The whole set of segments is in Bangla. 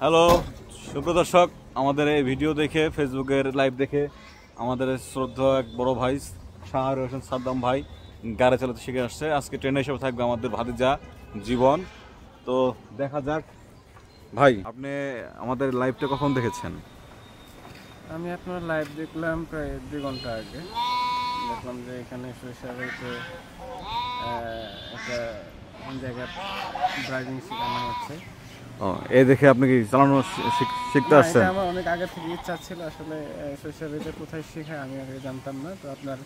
হ্যালো সুপ্রদর্শক, আমাদের এই ভিডিও দেখে ফেসবুকের লাইভ দেখে আমাদের শ্রদ্ধা এক বড় ভাই শাহর হোসেন সাদ্দাম ভাই গাড়ি চালাতে শিখে আসছে। আজকে ট্রেনে হিসেবে থাকবে আমাদের ভাতিজা জীবন। তো দেখা যাক ভাই, আপনি আমাদের লাইভটা কখন দেখেছেন? আমি আপনার লাইভ দেখলাম প্রায় 2 ঘন্টা আগে। দেখলাম যে এখানে সরিষাবাড়িতে একটা জায়গায় ড্রাইভিং শেখানো হচ্ছে। এই দেখে আপনি কি চালানো শিখতে আসছেন? আমার অনেক আগে থেকে ইচ্ছা ছিল আসলে সরিষাবাড়িতে কোথায় শেখায় আমি আগে জানতাম না। তো আপনার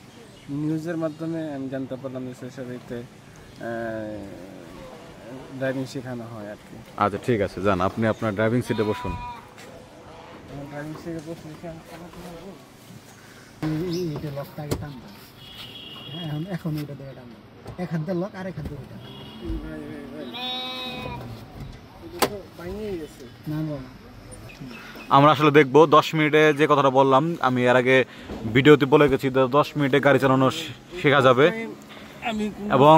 নিউজের মাধ্যমে আমি জানতে পারলাম যে সরিষাবাড়িতে ড্রাইভিং শেখানো হয় আর কি। আচ্ছা ঠিক আছে, যান আপনি আপনার ড্রাইভিং সিটে বসুন। ড্রাইভিং সিটে বসে এখন এটা দেবে টানবে, এখান থেকে লক আর এখান থেকে আমরা আসলে দেখবো 10 মিনিটে যে কথাটা বললাম আমি এর আগে ভিডিওতে বলে গেছি, 10 মিনিটে গাড়ি চালানো শেখা যাবে। এবং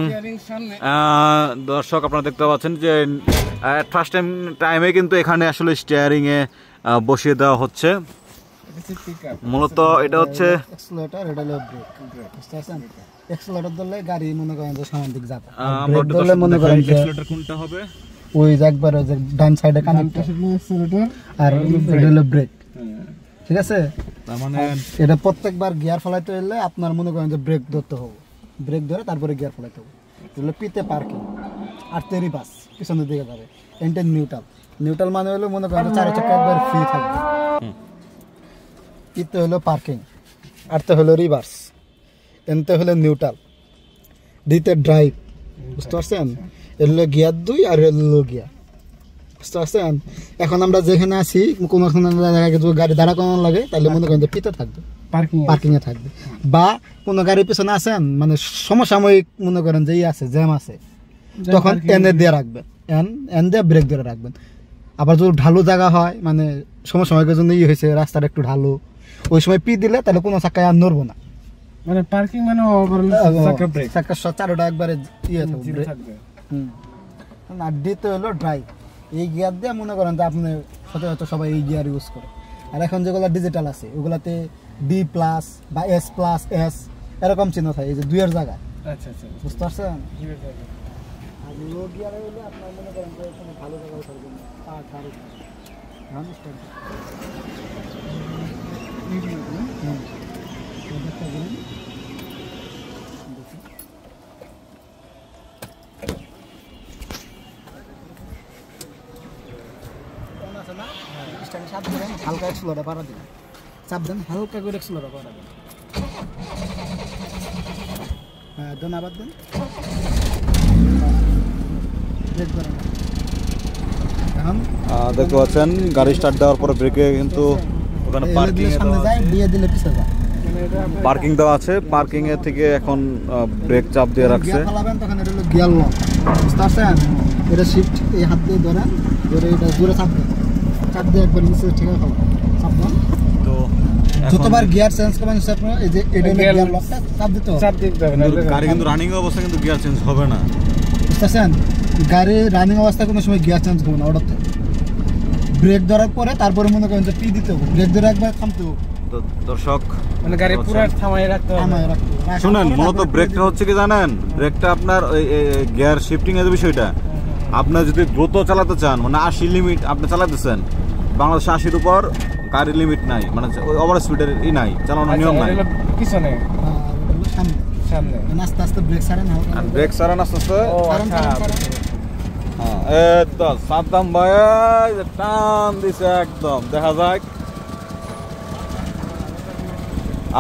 দর্শক আপনারা দেখতে পাচ্ছেন যে ফার্স্ট টাইমে কিন্তু এখানে আসলে স্টিয়ারিংয়ে বসিয়ে দেওয়া হচ্ছে। মূলত এটা হচ্ছে এক্সেলেটর, এটা হলো ব্রেক। বুঝতে পারছেন? এক্সেলেটর ধরলে গাড়ি মনে করেন যে সামনের দিকে যাবে, ব্রেক ধরলে মনে করেন যে এক্সেলেটর কোনটা হবে ওই যে একবার ওই যে ডান সাইডে কানেক্ট এক্সেলেটর আর এটা হলো ব্রেক। ঠিক আছে? তার মানে এটা প্রত্যেকবার গিয়ার ফলাইতে হলে আপনার মনে করেন যে ব্রেক ধরতে হবে, ব্রেক ধরে তারপরে গিয়ার ফলাইতে হবে। এগুলো পিতে পার্কিং আর তেরি পাস পিছনের দিকে যাবে। এন্টেন নিউট্রাল, নিউট্রাল মানে হলো মনে করেন চার চাকা একবার ফ্রি থাকবে। পিতে হলো পার্কিং, আরতে হলো রিভার্স, এনতে হলো নিউট্রাল, ডিতে ড্রাইভ। বুঝতে পারছেন? এর হলো গিয়ার 2 আর হলো গিয়ার। বুঝতে পারছেন? এখন আমরা যেখানে আছি কোনো জায়গায় গাড়ি দাঁড়া করানো লাগে তাহলে মনে করেন যে পিতে থাকবে, পার্কিংয়ে থাকবে। বা কোনো গাড়ির পিছনে আছেন মানে সমসাময়িক মনে করেন যে আছে জ্যাম আছে, তখন এনে দিয়ে রাখবেন, এন দিয়ে ব্রেক ধরে রাখবেন। আবার যদি ঢালু জায়গা হয় মানে সমসাময়িকের জন্য হয়েছে রাস্তাটা একটু ঢালু, ওই সময় পি দিলে তাহলে কোনো চাকায় আর নড়বো না। মানে পার্কিং মানে চাকা চারোটা একবারে থাকবে। আর ডিতে হলো ড্রাইভ, এই গিয়ার দিয়ে মনে করেন যে আপনি সচরাচর সবাই এই গিয়ার ইউজ করে। আর এখন যেগুলো ডিজিটাল আছে ওগুলাতে ডি প্লাস বা এস প্লাস এস এরকম চিহ্ন থাকে, এই যে 2 এর জায়গায়। আচ্ছা আচ্ছা, বুঝতে পারছেন? আর লো গিয়ারে হলে আপনার মনে করেন যে এখানে ভালো জায়গা উঠার জন্য হালকা এক্সেলেটর পাড়া দিন, চাপ দেন, হালকা করে এক্সেলেটর পাড়া দেন। হ্যাঁ দেন, আবার দেন, দেখতে পাচ্ছেন গাড়ি স্টার্ট দেওয়ার পরে ব্রেকে কিন্তু ওখানে পার্কিং দেওয়া আছে। পার্কিং এর থেকে এখন ব্রেক চাপ দিয়ে রাখছে। তখন এটা হলো গিয়ার লক। বুঝতে পারছেন? এটা শিফট এই হাত দিয়ে ধরেন, ধরে এটা জোরে চাপ দেন, চাপ দিয়ে একবার নিচে ঠিক আছে চাপ দেন। তো যতবার গিয়ার চেঞ্জ করবেন এই যে এটা গিয়ার লকটা চাপ দিতে হবে। গাড়ি কিন্তু রানিং অবস্থা কিন্তু গিয়ার চেঞ্জ হবে না। বুঝতে পারছেন? গাড়ি রানিং অবস্থায় কোনো সময় গিয়ার চেঞ্জ করবে না, ওটাতে ব্রেক ধরার পরে তারপরে মনে করেন যে পি দিতে হবে, ব্রেক ধরে একবার থামতে হবে। তো দর্শক মানে গাড়ি পুরো থামায় রাখতে হবে। শুনেন, মূলত ব্রেকটা হচ্ছে কি জানেন, ব্রেকটা আপনার ওই গিয়ার শিফটিং এর বিষয়টা। আপনার যদি দ্রুত চালাতে চান মানে 80 লিমিট আপনি চালাতেছেন, বাংলাদেশে 80-র উপর গাড়ি লিমিট নাই, মানে ওই ওভার স্পিডের নাই, চালানোর নিয়ম নাই। পিছনে সামনে আস্তে আস্তে ব্রেক ছাড়েন, আর ব্রেক ছাড়েন আস্তে আস্তে। তো সাদ্দাম ভাই টান দিছে একদম, দেখা যাক।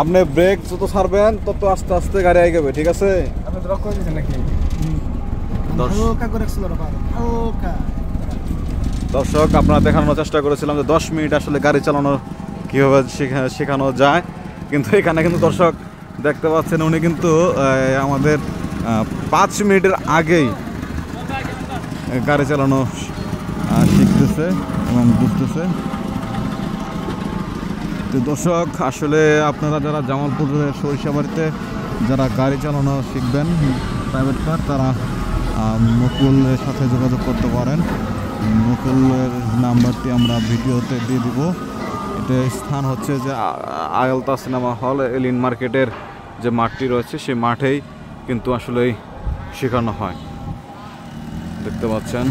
আপনি ব্রেক যত ছাড়বেন তত আস্তে আস্তে গাড়ি আগাবে। ঠিক আছে? দর্শক আপনারা দেখানোর চেষ্টা করেছিলাম যে 10 মিনিট আসলে গাড়ি চালানো কীভাবে শেখানো যায়, কিন্তু এখানে কিন্তু দর্শক দেখতে পাচ্ছেন উনি কিন্তু আমাদের 5 মিনিটের আগেই গাড়ি চালানো শিখতেছে এবং বুঝতেছে। তো দর্শক আসলে আপনারা যারা জামালপুরের সরিষাবাড়িতে যারা গাড়ি চালানো শিখবেন প্রাইভেট কার, তারা মুকুলের সাথে যোগাযোগ করতে পারেন। মুকুলের নাম্বারটি আমরা ভিডিওতে দিয়ে দিব। এটা স্থান হচ্ছে যে আয়ালতা সিনেমা হল, এলিন মার্কেটের যে মাঠটি রয়েছে সেই মাঠেই কিন্তু আসলেই শেখানো হয়, দেখতে পাচ্ছেন।